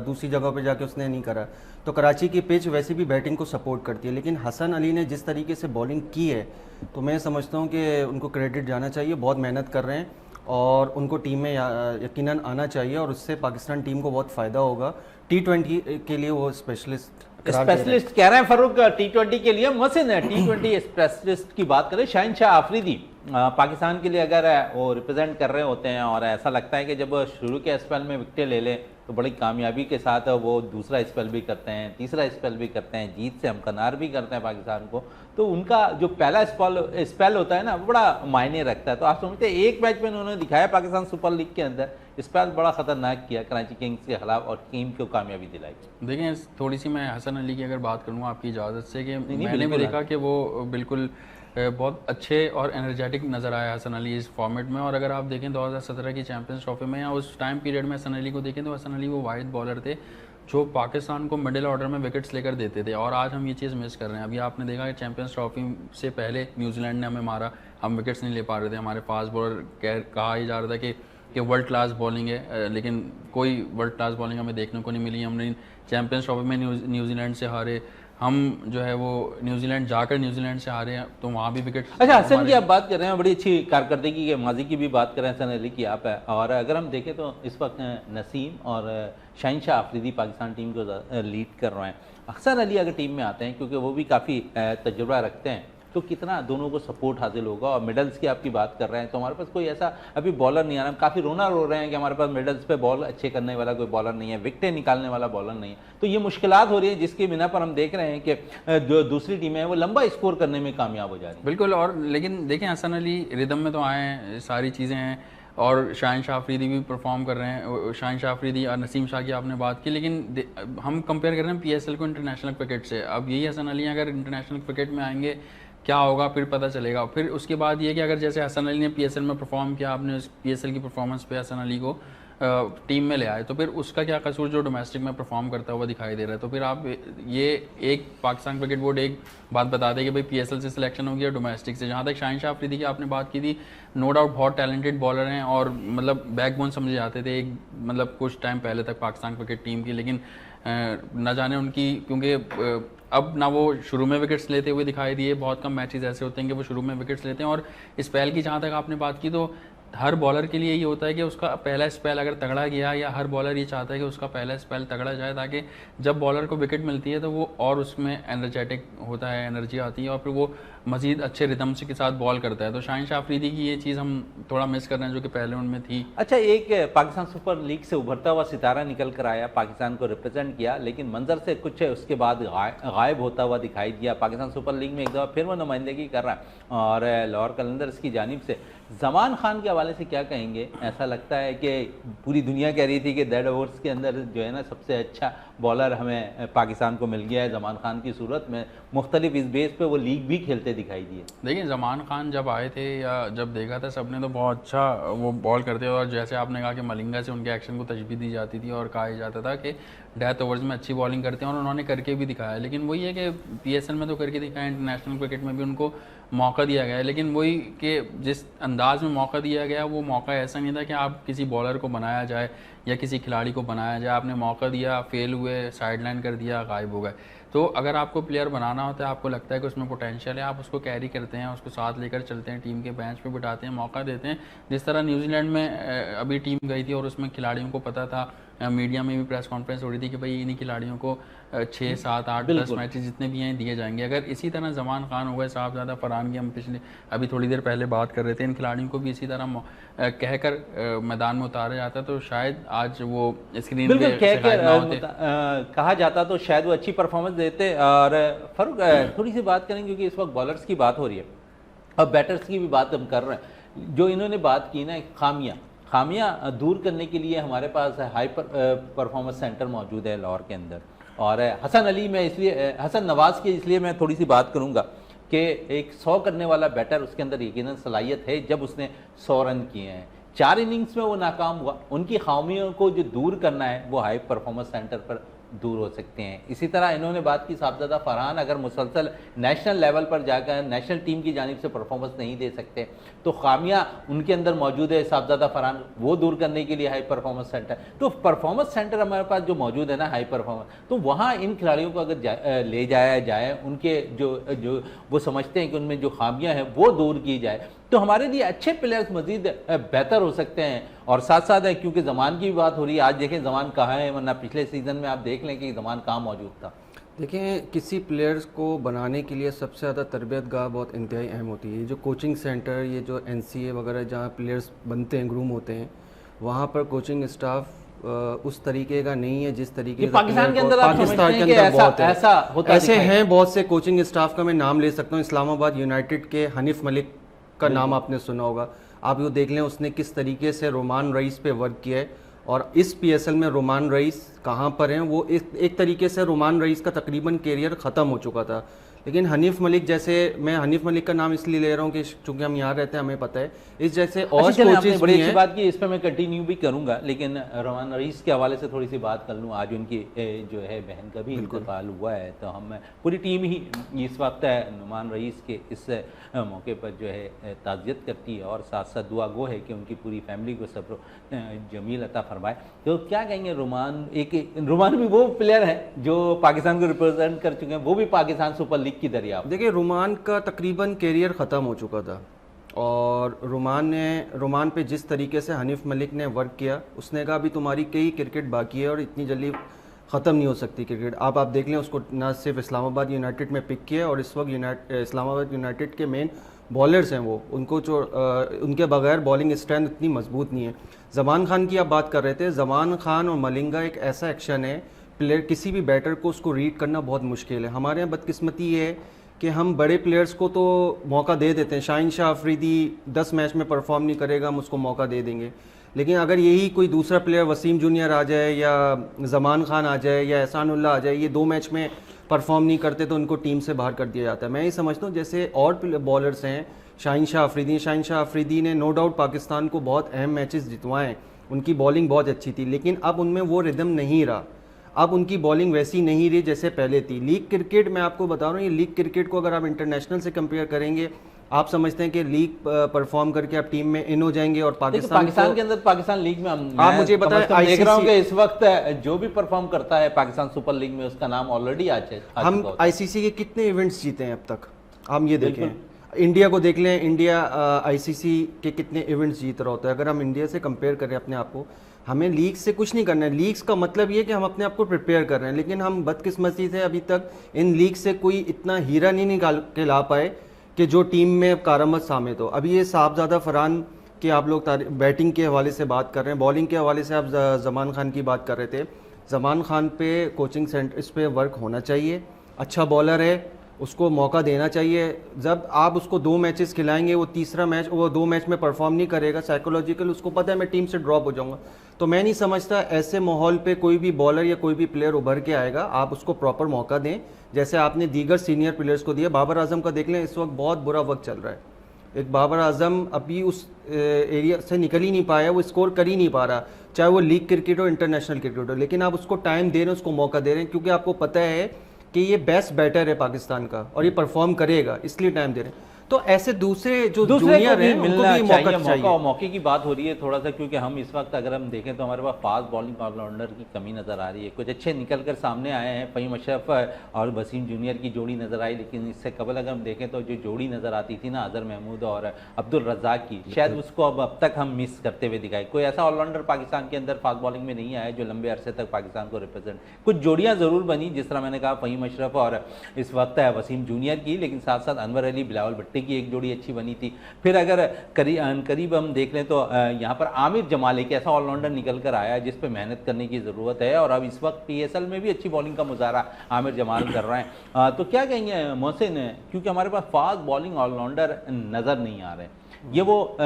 दूसरी जगह पे जाके उसने नहीं करा, तो कराची की पिच वैसे भी बैटिंग को सपोर्ट करती है। लेकिन हसन अली ने जिस तरीके से बॉलिंग की है तो मैं समझता हूँ कि उनको क्रेडिट जाना चाहिए, बहुत मेहनत कर रहे हैं और उनको टीम में यकीनन आना चाहिए और उससे पाकिस्तान टीम को बहुत फ़ायदा होगा। T20 के लिए वो स्पेशलिस्ट करार दे रहे हैं। स्पेशलिस्ट कह रहे हैं फरूक T20 के लिए मसिन है। T20 स्पेशलिस्ट की बात करें, शाहिनशाह आफरीदी पाकिस्तान के लिए अगर वो रिप्रेजेंट कर रहे होते हैं और ऐसा लगता है कि जब शुरू के स्पेल में विकेटें ले लें तो बड़ी कामयाबी के साथ वो दूसरा स्पेल भी करते हैं, तीसरा स्पेल भी करते हैं, जीत से हमकनार भी करते हैं पाकिस्तान को, तो उनका जो पहला स्पेल होता है ना वो बड़ा मायने रखता है। तो आप समझते हैं एक मैच में उन्होंने दिखाया पाकिस्तान सुपर लीग के अंदर स्पेल बड़ा खतरनाक किया कराची किंग्स के खिलाफ और टीम को कामयाबी दिलाई। देखिए थोड़ी सी मैं हसन अली की अगर बात करूँ आपकी इजाज़त से, कि मैंने भी बिल्कुल देखा कि वो बिल्कुल बहुत अच्छे और एनर्जेटिक नज़र आया हसन अली इस फॉर्मेट में। और अगर आप देखें 2017 की चैंपियंस ट्रॉफी में या उस टाइम पीरियड में हसन अली को देखें तो हसन अली वो वाहिद बॉलर थे जो पाकिस्तान को मिडिल ऑर्डर में विकेट्स लेकर देते थे, और आज हम ये चीज़ मिस कर रहे हैं। अभी आपने देखा कि चैंपियंस ट्रॉफी से पहले न्यूजीलैंड ने हमें मारा, हम विकेट्स नहीं ले पा रहे थे, हमारे फास्ट बॉलर कहा ही जा रहा था कि वर्ल्ड क्लास बॉलिंग है, लेकिन कोई वर्ल्ड क्लास बॉलिंग हमें देखने को नहीं मिली। हमने चैंपियंस ट्रॉफी में न्यूजीलैंड से हारे, हम जो है वो न्यूजीलैंड जाकर न्यूजीलैंड से हारे हैं, तो वहाँ भी विकेट। अच्छा, हसन की आप बात कर रहे हैं, बड़ी अच्छी कारकर्दगी के माजी की भी बात कर रहे हैं हसन अली की आप है। और अगर हम देखें तो इस वक्त नसीम और शाहिनशाह आफरीदी पाकिस्तान टीम को लीड कर रहे हैं। हसन अली अगर टीम में आते हैं क्योंकि वो भी काफ़ी तजुर्बा रखते हैं, तो कितना दोनों को सपोर्ट हासिल होगा। और मेडल्स की आपकी बात कर रहे हैं तो हमारे पास कोई ऐसा अभी बॉलर नहीं आ रहा, हम काफ़ी रोना रो रहे हैं कि हमारे पास मेडल्स पे बॉल अच्छे करने वाला कोई बॉलर नहीं है, विकेटें निकालने वाला बॉलर नहीं है। तो ये मुश्किलात हो रही है जिसकी बिना पर हम देख रहे हैं कि जो दूसरी टीमें हैं वो लंबा स्कोर करने में कामयाब हो जा रही है। बिल्कुल, और लेकिन देखें हसन अली रिदम में तो आए हैं, सारी चीज़ें हैं, और शाहिनशाह आफरीदी भी परफॉर्म कर रहे हैं। शाहिनशाह आफरीदी और नसीम शाह की आपने बात की, लेकिन हम कंपेयर कर रहे हैं PSL को इंटरनेशनल क्रिकेट से। अब यही हसन अली अगर इंटरनेशनल क्रिकेट में आएंगे क्या होगा फिर पता चलेगा। फिर उसके बाद ये कि अगर जैसे हसन अली ने PSL में परफॉर्म किया, आपने उस PSL की परफॉर्मेंस पे हसन अली को टीम में ले आए, तो फिर उसका क्या कसूर जो डोमेस्टिक में परफॉर्म करता हुआ दिखाई दे रहा है। तो फिर आप ये एक पाकिस्तान क्रिकेट बोर्ड एक बात बताते हैं कि भाई PSL से सिलेक्शन होगी और डोमेस्टिक से। जहाँ तक शाहिनशाह आफरीदी की आपने बात की थी, नो डाउट बहुत टैलेंटेड बॉलर हैं और मतलब बैकबोन समझे जाते थे एक मतलब कुछ टाइम पहले तक पाकिस्तान क्रिकेट टीम की, लेकिन न जाने उनकी, क्योंकि अब ना वो शुरू में विकेट्स लेते हुए दिखाई दिए, बहुत कम मैचेस ऐसे होते हैं कि वो शुरू में विकेट्स लेते हैं। और स्पेल की जहाँ तक आपने बात की, तो हर बॉलर के लिए यही होता है कि उसका पहला स्पेल अगर तगड़ा गया, या हर बॉलर ये चाहता है कि उसका पहला स्पेल तगड़ा जाए, ताकि जब बॉलर को विकेट मिलती है तो वो और उसमें एनर्जेटिक होता है, एनर्जी आती है और फिर वो मजीद अच्छे रिदम से के साथ बॉल करता है। तो शाहिनशाह आफरीदी की ये चीज़ हम थोड़ा मिस कर रहे हैं जो कि पहले उनमें थी। अच्छा, एक पाकिस्तान सुपर लीग से उभरता हुआ सितारा निकल कर आया, पाकिस्तान को रिप्रेजेंट किया, लेकिन मंजर से कुछ उसके बाद गायब होता हुआ दिखाई दिया। पाकिस्तान सुपर लीग में एक दफ़ा फिर वो नुमाइंदगी कर रहा है। और लाहौर कलंदर्स की जानिब से जमान खान के हवाले से क्या कहेंगे? ऐसा लगता है कि पूरी दुनिया कह रही थी कि डेड ओवर्स के अंदर जो है ना सबसे अच्छा बॉलर हमें पाकिस्तान को मिल गया है जमान खान की सूरत में। मुख्तलिफ इस बेस पे वो लीग भी खेलते दिखाई दिए। देखिए जमान खान जब आए थे या जब देखा था सबने, तो बहुत अच्छा वो बॉल करते थे, और जैसे आपने कहा कि मलिंगा से उनके एक्शन को तशबीह दी जाती थी और कहा जाता था कि डेथ ओवर्स में अच्छी बॉलिंग करते हैं, और उन्होंने करके भी दिखाया। लेकिन वही है कि PSL में तो करके दिखाया, इंटरनेशनल क्रिकेट में भी उनको मौका दिया गया है, लेकिन वही कि जिस अंदाज में मौका दिया गया वो मौका ऐसा नहीं था कि आप किसी बॉलर को बनाया जाए या किसी खिलाड़ी को बनाया जाए। आपने मौका दिया, फेल हुए, साइडलाइन कर दिया, गायब हो गए। तो अगर आपको प्लेयर बनाना होता है, आपको लगता है कि उसमें पोटेंशियल है, आप उसको कैरी करते हैं, उसको साथ लेकर चलते हैं, टीम के बेंच पे बिठाते हैं, मौका देते हैं। जिस तरह न्यूजीलैंड में अभी टीम गई थी और उसमें खिलाड़ियों को पता था, मीडिया में भी प्रेस कॉन्फ्रेंस हो रही थी कि भाई इन्हीं खिलाड़ियों को 6, 7, 8, 10 मैचेस जितने भी हैं दिए जाएंगे। अगर इसी तरह जमान खान हो गए, साहबजादा फरहान की हम पिछले अभी थोड़ी देर पहले बात कर रहे थे, इन खिलाड़ियों को भी इसी तरह कहकर मैदान में उतारा जाता तो शायद आज वो स्क्रीन पे कहा जाता तो शायद वो अच्छी परफॉर्मेंस देते। और फरूक थोड़ी सी बात करेंगे क्योंकि इस वक्त बॉलर्स की बात हो रही है, अब बैटर्स की भी बात हम कर रहे हैं। जो इन्होंने बात की ना, खामियां दूर करने के लिए हमारे पास हाई परफॉर्मेंस सेंटर मौजूद है लाहौर के अंदर। और हसन अली में इसलिए हसन नवाज की इसलिए मैं थोड़ी सी बात करूंगा कि एक 100 करने वाला बैटर उसके अंदर यकीनन सलाहियत है। जब उसने 100 रन किए हैं, 4 इनिंग्स में वो नाकाम हुआ, उनकी खामियों को जो दूर करना है वो हाई परफॉर्मेंस सेंटर पर दूर हो सकते हैं। इसी तरह इन्होंने बात की साहबजादा फरहान अगर मुसलसल नेशनल लेवल पर जाकर नेशनल टीम की जानिब से परफॉर्मेंस नहीं दे सकते तो खामियां उनके अंदर मौजूद है साहबजादा फरहान, वो दूर करने के लिए हाई परफॉर्मेंस सेंटर, तो परफॉर्मेंस सेंटर हमारे पास जो मौजूद है ना हाई परफॉर्मेंस, तो वहाँ इन खिलाड़ियों को अगर ले जाया जाए, उनके जो वो समझते हैं कि उनमें जो खामियाँ हैं वो दूर की जाए, तो हमारे लिए अच्छे प्लेयर्स मजीद बेहतर हो सकते हैं। और साथ साथ है क्योंकि ज़मान की भी बात हो रही है, आज देखें ज़मान कहाँ है, वरना पिछले सीज़न में आप देख लें कि ज़मान कहाँ मौजूद था। देखें, किसी प्लेयर्स को बनाने के लिए सबसे ज़्यादा तरबियत गाह बहुत इंतहाई अहम होती है। ये जो कोचिंग सेंटर, ये जो एनसीए वगैरह जहाँ प्लेयर्स बनते हैं, ग्रूम होते हैं, वहाँ पर कोचिंग स्टाफ उस तरीके का नहीं है जिस तरीके का पाकिस्तान के अंदर आप पाकिस्तान समझते के हैं कि अंदर बहुत है। ऐसा होता ऐसे दिखाई हैं बहुत से कोचिंग स्टाफ का मैं नाम ले सकता हूँ। इस्लामाबाद यूनाइटेड के हनीफ मलिक का नाम आपने सुना होगा। आप ये देख लें उसने किस तरीके से रोमान रईस पे वर्क किया है, और इस पीएसएल में रोमान रईस कहाँ पर हैं, वो एक तरीके से रोमान रईस का तकरीबन कैरियर ख़त्म हो चुका था। लेकिन हनीफ मलिक जैसे, मैं हनीफ मलिक का नाम इसलिए ले रहा हूँ कि चूंकि हम यहाँ रहते हैं, हमें पता है इस जैसे और कोचेस बड़ी भी अच्छी हैं। बात की, इस पर मैं कंटिन्यू भी करूंगा, लेकिन रोमान रईस के हवाले से थोड़ी सी बात कर लूँ। आज उनकी जो है बहन का भी इंतकाल हुआ है, तो हम पूरी टीम ही इस वक्त नुमान रईस के इस मौके पर जो है ताज़ियत करती है, और साथ साथ दुआ गो है कि उनकी पूरी फैमिली को सब्र जमील अता फरमाए। तो क्या कहेंगे, रोमान भी वो प्लेयर हैं जो पाकिस्तान को रिप्रेजेंट कर चुके हैं, वो भी पाकिस्तान सुपर लीग की दरियाफ्त। देखिए, रोमान का तकरीबन कैरियर ख़त्म हो चुका था, और रोमान पे जिस तरीके से हनीफ मलिक ने वर्क किया, उसने कहा अभी तुम्हारी कई क्रिकेट बाकी है और इतनी जल्दी ख़त्म नहीं हो सकती क्रिकेट। आप देख लें, उसको ना सिर्फ इस्लामाबाद यूनाइटेड में पिक किया, और इस वक्त इस्लामाबाद यूनाइटेड के मेन बॉलर्स हैं वो, उनको जो उनके बगैर बॉलिंग स्ट्रेंथ इतनी मजबूत नहीं है। जमान खान की आप बात कर रहे थे, जमान खान और मलिंगा एक ऐसा एक्शन है, प्लेयर किसी भी बैटर को उसको रीड करना बहुत मुश्किल है। हमारे यहाँ बदकिस्मती है कि हम बड़े प्लेयर्स को तो मौका दे देते हैं। शाहीन शाह अफरीदी 10 मैच में परफॉर्म नहीं करेगा, हम उसको मौका दे देंगे, लेकिन अगर यही कोई दूसरा प्लेयर वसीम जूनियर आ जाए या जमान खान आ जाए या एहसानुल्लाह आ जाए, ये 2 मैच में परफॉर्म नहीं करते तो उनको टीम से बाहर कर दिया जाता है। मैं ये समझता हूँ जैसे और बॉलर्स हैं, शाहीन शाह अफरीदी ने नो डाउट पाकिस्तान को बहुत अहम मैचेस जितवाएं, उनकी बॉलिंग बहुत अच्छी थी, लेकिन अब उनमें वो रिदम नहीं रहा। अब उनकी बॉलिंग वैसी नहीं रही जैसे पहले थी। लीग क्रिकेट मैं आपको बता रहा हूँ, ये लीग क्रिकेट को अगर आप इंटरनेशनल से कंपेयर करेंगे, आप समझते हैं कि लीग परफॉर्म करके आप टीम में इन हो जाएंगे, और पाकिस्तान के अंदर पाकिस्तान लीग में आप मुझे बताएं, देख रहा हूं कि इस वक्त जो भी परफॉर्म करता है पाकिस्तान सुपर लीग में, उसका नाम ऑलरेडी हम आईसीसी के कितने इवेंट्स जीते हैं अब तक, हम ये देखें। इंडिया को देख लें, इंडिया आईसीसी के कितने इवेंट्स जीत रहा होता है। अगर हम इंडिया से कंपेयर करें अपने आप को, हमें लीग से कुछ नहीं करना है। लीग्स का मतलब ये कि हम अपने आप को प्रिपेयर कर रहे हैं, लेकिन हम बदकिस्मती से अभी तक इन लीग से कोई इतना हीरा नहीं निकाल के ला पाए कि जो टीम में कारामद साबित हो। अभी ये साहबजादा फरहान की आप लोग बैटिंग के हवाले से बात कर रहे हैं, बॉलिंग के हवाले से आप जमान खान की बात कर रहे थे। जमान खान पे कोचिंग सेंटर इस पे वर्क होना चाहिए, अच्छा बॉलर है, उसको मौका देना चाहिए। जब आप उसको 2 मैचेस खिलाएंगे, वो तीसरा मैच वो 2 मैच में परफॉर्म नहीं करेगा, साइकोलॉजिकल उसको पता है मैं टीम से ड्रॉप हो जाऊंगा, तो मैं नहीं समझता ऐसे माहौल पे कोई भी बॉलर या कोई भी प्लेयर उभर के आएगा। आप उसको प्रॉपर मौका दें, जैसे आपने दीगर सीनियर प्लेयर्स को दिया। बाबर आजम का देख लें, इस वक्त बहुत बुरा वक्त चल रहा है। एक बाबर आजम अभी उस एरिया से निकल ही नहीं पाया, वो स्कोर कर ही नहीं पा रहा, चाहे वो लीग क्रिकेट हो इंटरनेशनल क्रिकेट हो, लेकिन आप उसको टाइम दे रहे हैं, उसको मौका दे रहे हैं, क्योंकि आपको पता है कि ये बेस्ट बैटर है पाकिस्तान का और ये परफॉर्म करेगा, इसलिए टाइम दे रहे हैं। तो ऐसे दूसरे जो जूनियर हैं उनको भी मौका चाहिए। और मौके की बात हो रही है थोड़ा सा, क्योंकि हम इस वक्त अगर हम देखें तो हमारे पास फास्ट बॉलिंग ऑलराउंडर की कमी नज़र आ रही है। कुछ अच्छे निकल कर सामने आए हैं, फ़हीम अशरफ और वसीम जूनियर की जोड़ी नज़र आई, लेकिन इससे कबल अगर हम देखें तो जो जोड़ी नज़र आती थी ना अजहर महमूद और अब्दुल रज़ाक की, शायद उसको अब तक हम मिस करते हुए दिखाई। कोई ऐसा ऑलराउंडर पाकिस्तान के अंदर फास्ट बॉलिंग में नहीं आया जो लंबे अरसे तक पाकिस्तान को रिप्रेजेंट। कुछ जोड़ियाँ ज़रूर बनी, जिस तरह मैंने कहा फ़हीम अशरफ और इस वक्त है वसीम जूनियर की, लेकिन साथ साथ अनवर अली बिलावल भट्टी की एक जोड़ी अच्छी बनी थी। फिर अगर करीब हम देख लें तो यहाँ पर आमिर जमाल एक ऐसा ऑलराउंडर निकल कर आया जिस पे मेहनत करने की ज़रूरत है, और अब इस वक्त पीएसएल में भी अच्छी बॉलिंग का मुजाहरा आमिर जमाल कर रहे हैं। तो क्या कहेंगे मोहसिन, क्योंकि हमारे पास फास्ट बॉलिंग ऑलराउंडर नज़र नहीं आ रहे, ये वो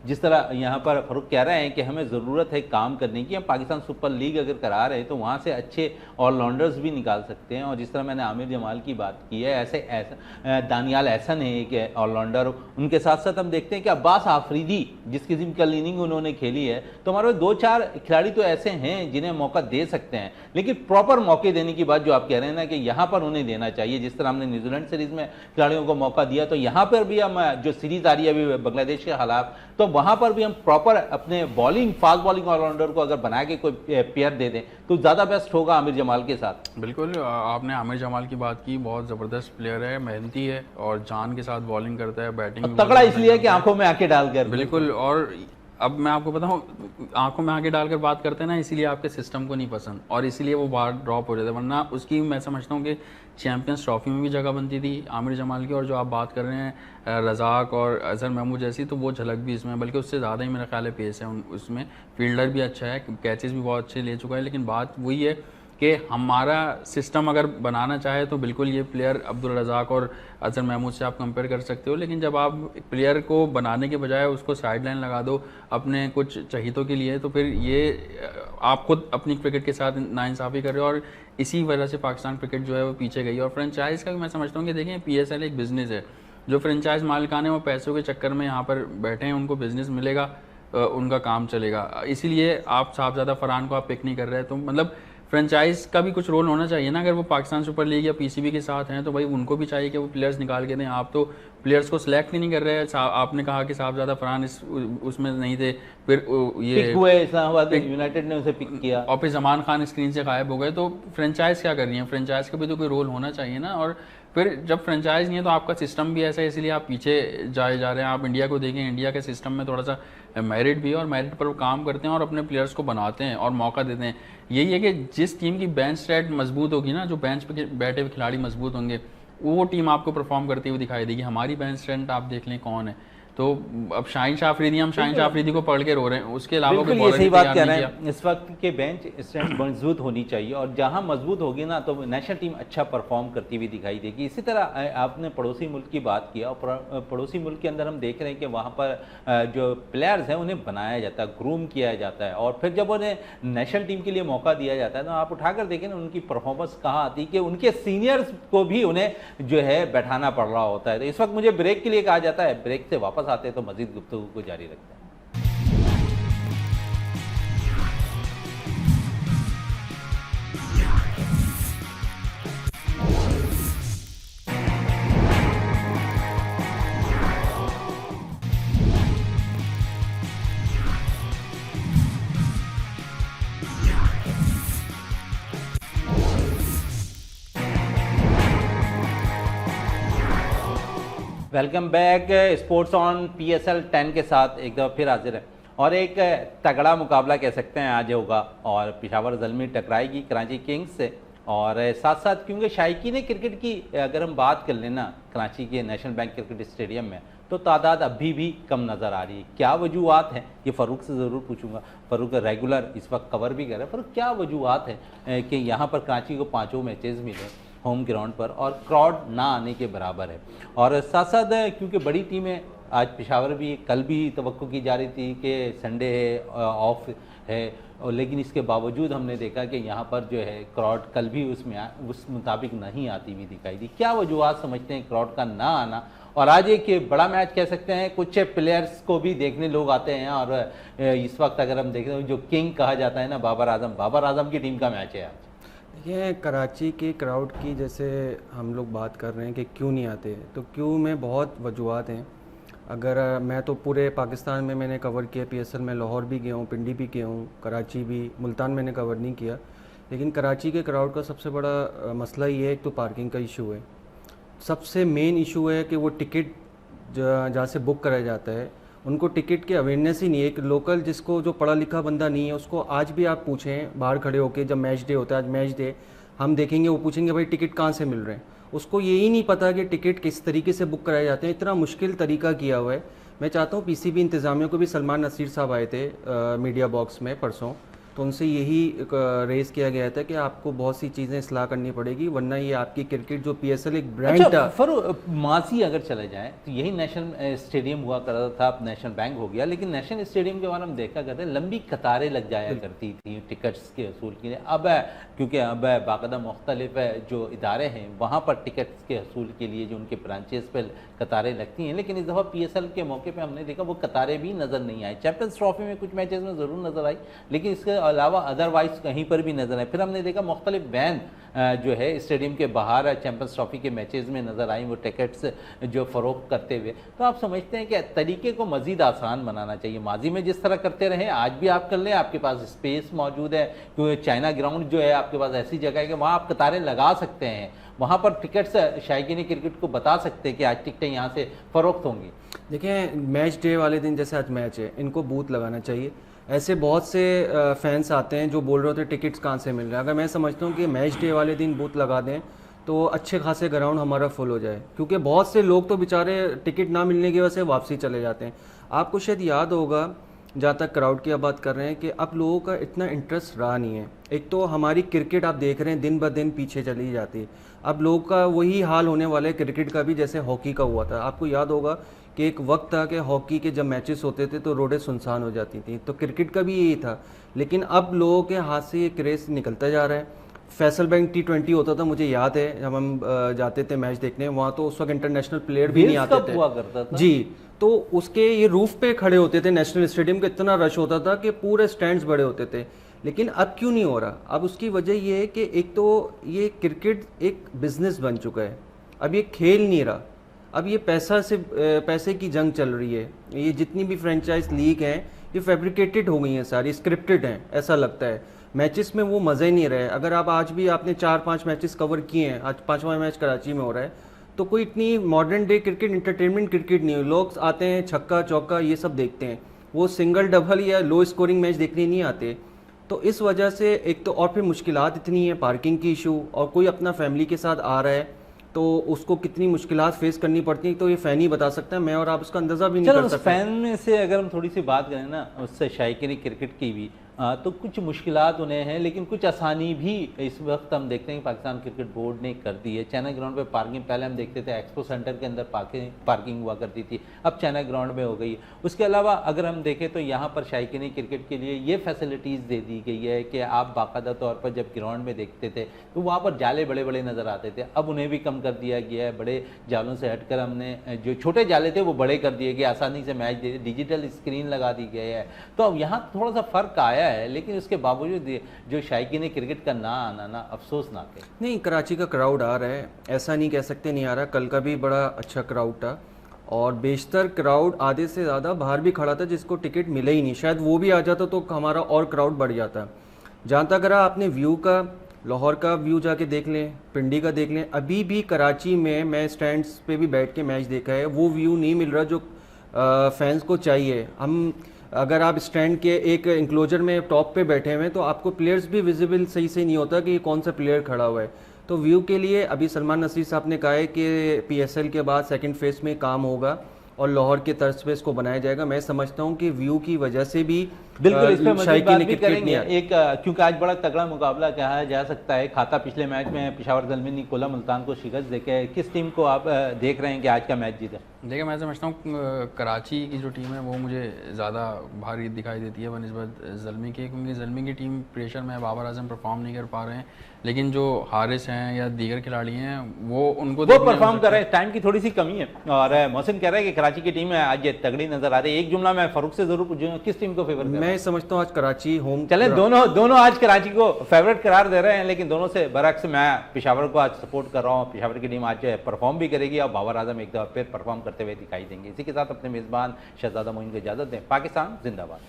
जिस तरह यहाँ पर फरूक कह रहे हैं कि हमें ज़रूरत है काम करने की, हम पाकिस्तान सुपर लीग अगर करा रहे हैं तो वहाँ से अच्छे ऑलराउंडर्स भी निकाल सकते हैं। और जिस तरह मैंने आमिर जमाल की बात की है, ऐसे दानियाल एहसन है एक ऑलराउंडर, उनके साथ साथ हम देखते हैं कि अब्बास आफरीदी जिस किस्म का इनिंग उन्होंने खेली है, तो हमारे 2-4 खिलाड़ी तो ऐसे हैं जिन्हें मौका दे सकते हैं, लेकिन प्रॉपर मौके देने की बात जो आप कह रहे हैं ना कि यहाँ पर उन्हें देना चाहिए। जिस तरह हमने न्यूजीलैंड सीरीज़ में खिलाड़ियों को मौका दिया, तो यहाँ पर भी हम जो सीरीज़ आ रही है अभी बांग्लादेश के खिलाफ, तो वहां पर भी हम प्रॉपर अपने फास्ट बॉलिंग ऑलराउंडर को अगर बना के कोई पेयर दे दें तो ज्यादा बेस्ट होगा आमिर जमाल के साथ। बिल्कुल, आपने आमिर जमाल की बात की, बहुत ज़बरदस्त प्लेयर है, मेहनती है और जान के साथ बॉलिंग करता है, बैटिंग तगड़ा इसलिए कि आंखों में आंखें डालकर। बिल्कुल, और अब मैं आपको बताऊं, आंखों में आंखें डालकर बात करते हैं ना, इसीलिए आपके सिस्टम को नहीं पसंद और इसीलिए वो बाहर ड्रॉप हो जाते हैं। वरना उसकी मैं समझता हूँ कि चैंपियंस ट्रॉफी में भी जगह बनती थी आमिर जमाल की, और जो आप बात कर रहे हैं रज़ाक और अजहर महमूद जैसी, तो वो झलक भी इसमें, बल्कि उससे ज़्यादा ही मेरा ख्याल है पेस है उसमें। फील्डर भी अच्छा है, कैचेस भी बहुत अच्छे ले चुका है। लेकिन बात वही है कि हमारा सिस्टम अगर बनाना चाहे तो बिल्कुल ये प्लेयर अब्दुल रज़ाक और अजहर महमूद से आप कंपेयर कर सकते हो। लेकिन जब आप प्लेयर को बनाने के बजाय उसको साइड लाइन लगा दो अपने कुछ चहीतों के लिए, तो फिर ये आप खुद अपनी क्रिकेट के साथ नाइंसाफ़ी कर रहे हो, और इसी वजह से पाकिस्तान क्रिकेट जो है वो पीछे गई। और फ्रेंचाइज़ का भी मैं समझता हूँ कि देखें, PSL एक बिज़नेस है। जो फ्रेंचाइज मालिकान है वो पैसों के चक्कर में यहाँ पर बैठे हैं, उनको बिज़नेस मिलेगा, उनका काम चलेगा। इसीलिए आप साहबजादा फरहान को आप पिक नहीं कर रहे हैं। तो मतलब फ्रेंचाइज का भी कुछ रोल होना चाहिए ना। अगर वो पाकिस्तान सुपर लीग या PCB के साथ हैं तो भाई उनको भी चाहिए कि वो प्लेयर्स निकाल के दें। आप तो प्लेयर्स को सिलेक्ट ही नहीं कर रहे हैं। आपने कहा कि साहबजादा फरहान उसमें नहीं थे, फिर ये पिक हुए, इस्लामाबाद यूनाइटेड ने उसे पिक किया और फिर जमान खान स्क्रीन से गायब हो गए। तो फ्रेंचाइज क्या कर रही है? फ्रेंचाइज का भी तो कोई रोल होना चाहिए ना। और फिर जब फ्रेंचाइज नहीं है तो आपका सिस्टम भी ऐसा है, इसलिए आप पीछे जाए जा रहे हैं। आप इंडिया को देखें, इंडिया के सिस्टम में थोड़ा सा मेरिट भी है और मेरिट पर वो काम करते हैं और अपने प्लेयर्स को बनाते हैं और मौका देते हैं। यही है कि जिस टीम की बेंच स्ट्रेंथ मजबूत होगी ना, जो बेंच पे बैठे हुए खिलाड़ी मजबूत होंगे, वो टीम आपको परफॉर्म करती हुई दिखाई देगी। हमारी बेंच स्ट्रेंथ आप देख लें कौन है। तो अब शाहीन शाह अफरीदी, हम शाहीन शाह अफरीदी को पढ़ के रो रहे हैं, उसके अलावा कोई ये सही बात कह रहे किया। हैं। इस वक्त के बेंच स्ट्रेंथ मजबूत होनी चाहिए और जहां मजबूत होगी ना तो नेशनल टीम अच्छा परफॉर्म करती हुई दिखाई देगी। इसी तरह आपने पड़ोसी मुल्क की बात किया और पड़ोसी मुल्क के अंदर हम देख रहे हैं कि वहाँ पर जो प्लेयर्स हैं उन्हें बनाया जाता है, ग्रूम किया जाता है और फिर जब उन्हें नेशनल टीम के लिए मौका दिया जाता है तो आप उठाकर देखें ना उनकी परफॉर्मेंस कहाँ आती है कि उनके सीनियर्स को भी उन्हें जो है बैठाना पड़ रहा होता है। तो इस वक्त मुझे ब्रेक के लिए कहा जाता है, ब्रेक से वापस आते हैं तो मजीद गुफ्तगू को जारी रखते हैं। Welcome back. Sports on PSL 10 के साथ एक दफ़ा फिर हाजिर है और एक तगड़ा मुकाबला कह सकते हैं आज होगा और पेशावर ज़ल्मी टकराएगी कराची किंग्स से। और साथ साथ क्योंकि शायकीन क्रिकेट की अगर हम बात कर लेना कराची के नेशनल बैंक क्रिकेट स्टेडियम में तो तादाद अभी भी कम नज़र आ रही है। क्या वजूहत हैं, ये फ़ारूक से ज़रूर पूछूंगा। फ़ारूक रेगुलर इस वक्त कवर भी कर रहे हैं। फ़ारूक, क्या वजूहत है कि यहाँ पर कराची को 5 मैचेस मिले होम ग्राउंड पर और क्राउड ना आने के बराबर है? और साथ साथ क्योंकि बड़ी टीमें आज पेशावर भी, कल भी तवक्को की जा रही थी कि संडे है, ऑफ है, और लेकिन इसके बावजूद हमने देखा कि यहाँ पर जो है क्राउड कल भी उस मुताबिक नहीं आती हुई दिखाई दी। क्या वजूहत समझते हैं क्राउड का ना आना? और आज एक बड़ा मैच कह सकते हैं, कुछ प्लेयर्स को भी देखने लोग आते हैं और इस वक्त अगर हम देखें तो जो किंग कहा जाता है ना बाबर आजम की टीम का मैच है आज। देखिए, कराची की क्राउड की जैसे हम लोग बात कर रहे हैं कि क्यों नहीं आते, तो क्यों में बहुत वजूहत हैं। अगर मैं तो पूरे पाकिस्तान में मैंने कवर किया, PSL में लाहौर भी गया हूँ, पिंडी भी गया हूँ, कराची भी, मुल्तान मैंने कवर नहीं किया। लेकिन कराची के क्राउड का सबसे बड़ा मसला ये है, एक तो पार्किंग का इशू है, सबसे मेन इशू है कि वो टिकट जहाँ से बुक कराया जाता है उनको टिकट की अवेयरनेस ही नहीं है। एक लोकल जिसको जो पढ़ा लिखा बंदा नहीं है उसको आज भी आप पूछें बाहर खड़े होके, जब मैच डे होता है, आज मैच डे हम देखेंगे, वो पूछेंगे भाई टिकट कहाँ से मिल रहे हैं। उसको यही नहीं पता कि टिकट किस तरीके से बुक कराए जाते हैं। इतना मुश्किल तरीका किया हुआ है। मैं चाहता हूँ PCB इंतज़ामिया को भी, सलमान नसीर साहब आए थे मीडिया बॉक्स में परसों, तो उनसे यही रेस किया गया था कि आपको बहुत सी चीज़ें इस्लाह करनी पड़ेगी, वरना ये आपकी क्रिकेट जो PSL एक ब्रांड था। फरूक, मासी अगर चले जाए तो यही नेशनल स्टेडियम हुआ करता था, अब नेशनल बैंक हो गया, लेकिन नेशनल स्टेडियम के बारे में देखा करते लंबी कतारें लग जाया करती थी टिकट्स के असूल के लिए। अब क्योंकि अब बाकायदा मुख्तलिफ जो इदारे हैं वहाँ पर टिकट्स के असूल के लिए जो उनके ब्रांचेस पर कतारें लगती हैं, लेकिन इस दफ़ा PSL के मौके पर हमने देखा वो कतारें भी नज़र नहीं आई। चैंपियंस ट्रॉफी में कुछ मैचेस में ज़रूर नज़र आई, लेकिन इसके अलावा अदरवाइज कहीं पर भी नजर आए। फिर हमने देखा मुख्तलिफ वैन जो है स्टेडियम के बाहर चैंपियंस ट्रॉफी के मैचेस में नज़र आई, वो टिकट्स जो फ़रोख्त करते हुए। तो आप समझते हैं कि तरीके को मज़ीद आसान बनाना चाहिए। माजी में जिस तरह करते रहे आज भी आप कर लें, आपके पास स्पेस मौजूद है, क्योंकि चाइना ग्राउंड जो है आपके पास ऐसी जगह है कि वहाँ आप कतारें लगा सकते हैं, वहाँ पर टिकट्स शायकीन क्रिकेट को बता सकते हैं कि आज टिकटें यहाँ से फ़रोख्त होंगी। देखें, मैच डे वाले दिन जैसे आज मैच है, इनको बूथ लगाना चाहिए। ऐसे बहुत से फैंस आते हैं जो बोल रहे होते हैं टिकट्स कहाँ से मिल रहे हैं। अगर मैं समझता हूँ कि मैच डे वाले दिन बूथ लगा दें तो अच्छे खासे ग्राउंड हमारा फुल हो जाए, क्योंकि बहुत से लोग तो बेचारे टिकट ना मिलने की वजह से वापसी चले जाते हैं। आपको शायद याद होगा, जहाँ तक क्राउड की आप बात कर रहे हैं, कि अब लोगों का इतना इंटरेस्ट रहा नहीं है। एक तो हमारी क्रिकेट आप देख रहे हैं दिन ब दिन पीछे चली जाती है। अब लोगों का वही हाल होने वाला है क्रिकेट का भी, जैसे हॉकी का हुआ था। आपको याद होगा कि एक वक्त था कि हॉकी के जब मैचेस होते थे तो रोडें सुनसान हो जाती थी, तो क्रिकेट का भी यही था। लेकिन अब लोगों के हाथ से ये क्रेज़ निकलता जा रहा है। फैसल बैंक T20 होता था, मुझे याद है जब हम जाते थे मैच देखने, वहाँ तो उस वक्त इंटरनेशनल प्लेयर भी नहीं आते थे। हुआ करता था जी, तो उसके ये रूफ पे खड़े होते थे नेशनल स्टेडियम के, इतना रश होता था कि पूरे स्टैंड्स बड़े होते थे। लेकिन अब क्यों नहीं हो रहा? अब उसकी वजह ये है कि एक तो ये क्रिकेट एक बिजनेस बन चुका है, अब ये खेल नहीं रहा। अब ये पैसे की जंग चल रही है। ये जितनी भी फ्रेंचाइज लीग हैं ये फैब्रिकेटेड हो गई हैं, सारी स्क्रिप्टेड हैं, ऐसा लगता है। मैचेस में वो मज़े ही नहीं रहे। अगर आप आज भी आपने 4-5 मैचेस कवर किए हैं, आज 5वां मैच कराची में हो रहा है, तो कोई इतनी modern day cricket, entertainment cricket नहीं है। लोग आते हैं छक्का चौका ये सब देखते हैं, वो सिंगल डबल या लो स्कोरिंग मैच देखने नहीं आते। तो इस वजह से एक तो, और फिर मुश्किलात इतनी है, पार्किंग की इशू, और कोई अपना फैमिली के साथ आ रहा है तो उसको कितनी मुश्किलात फेस करनी पड़ती है, तो ये फ़ैन ही बता सकता है। मैं और आप उसका अंदाज़ा भी नहीं कर सकते। फैन में से अगर हम थोड़ी सी बात करें ना, उससे शायकीन क्रिकेट की भी, तो कुछ मुश्किलात उन्हें हैं, लेकिन कुछ आसानी भी इस वक्त हम देखते हैं कि पाकिस्तान क्रिकेट बोर्ड ने कर दी है। चाइना ग्राउंड पे पार्किंग, पहले हम देखते थे एक्सपो सेंटर के अंदर पार्किंग हुआ करती थी, अब चाइना ग्राउंड में हो गई है। उसके अलावा अगर हम देखें तो यहाँ पर शायकीन क्रिकेट के लिए ये फैसिलिटीज़ दे दी गई है कि आप बाकायदा तौर पर जब ग्राउंड में देखते थे तो वहाँ पर जाले बड़े बड़े नज़र आते थे, अब उन्हें भी कम कर दिया गया है। बड़े जालों से हटकर हमने जो छोटे जाले थे वो बड़े कर दिए गए, आसानी से मैच डिजिटल स्क्रीन लगा दी गई है। तो अब यहाँ थोड़ा सा फ़र्क आया है, लेकिन उसके बावजूद जो शायकीन क्रिकेट का ना आना ना अफसोसनाक है। नहीं, कराची का क्राउड आ रहा है, ऐसा नहीं कह सकते नहीं आ रहा। कल का भी बड़ा अच्छा क्राउड था, और बेशतर क्राउड आधे से ज़्यादा बाहर भी खड़ा था जिसको टिकट मिले ही नहीं। शायद वो भी आ जाता तो हमारा और क्राउड बढ़ जाता। जहाँ तक रहा आपने व्यू का, लाहौर का व्यू जाके देख लें, पिंडी का देख लें। अभी भी कराची में मैं स्टैंड्स पे भी बैठ के मैच देखा है, वो व्यू नहीं मिल रहा जो फैंस को चाहिए। हम अगर आप स्टैंड के एक इंक्लोजर में टॉप पे बैठे हुए हैं तो आपको प्लेयर्स भी विजिबल सही से नहीं होता कि कौन सा प्लेयर खड़ा हुआ है। तो व्यू के लिए अभी सलमान नसीर साहब ने कहा है कि PSL के बाद सेकंड फेज में काम होगा और लाहौर के तर्ज पे इसको बनाया जाएगा। मैं समझता हूँ कि व्यू की वजह से भी बिल्कुल इस पे मज़ीद बात भी करेंगे। नहीं एक क्योंकि आज बड़ा तगड़ा मुकाबला कहा जा सकता है। खाता पिछले मैच में पेशावर ज़ल्मी ने कोला मुल्तान को शिकस्त देके, किस टीम को आप देख रहे हैं कि आज का मैच जीते? देखिए, मैं समझता हूँ कराची की जो टीम है वो मुझे ज़्यादा भारी दिखाई देती है बनिस्बत ज़ल्मी के, क्योंकि ज़ल्मी की टीम प्रेशर में बाबर आजम परफॉर्म नहीं कर पा रहे हैं, लेकिन जो हारिस हैं या दीगर खिलाड़ी हैं वो उनको परफॉर्म कर रहे हैं। टाइम की थोड़ी सी कमी है, और मोहसिन कह रहा है कि कराची की टीम आज ये तगड़ी नजर आ रही है। एक जुमला मैं फारूक से जरूर पूछूंगा, किस टीम को फेवर? मैं समझता हूँ आज कराची होम। चले दोनों आज कराची को फेवरेट करार दे रहे हैं, लेकिन दोनों से बरअक्स मैं पेशावर को आज सपोर्ट कर रहा हूँ। पेशावर की टीम आज परफॉर्म भी करेगी और बाबर आजम एक दफा फिर परफॉर्म करते हुए दिखाई देंगे। इसी के साथ अपने मेजबान शहजादा मोइन को इजाजत दें। पाकिस्तान जिंदाबाद।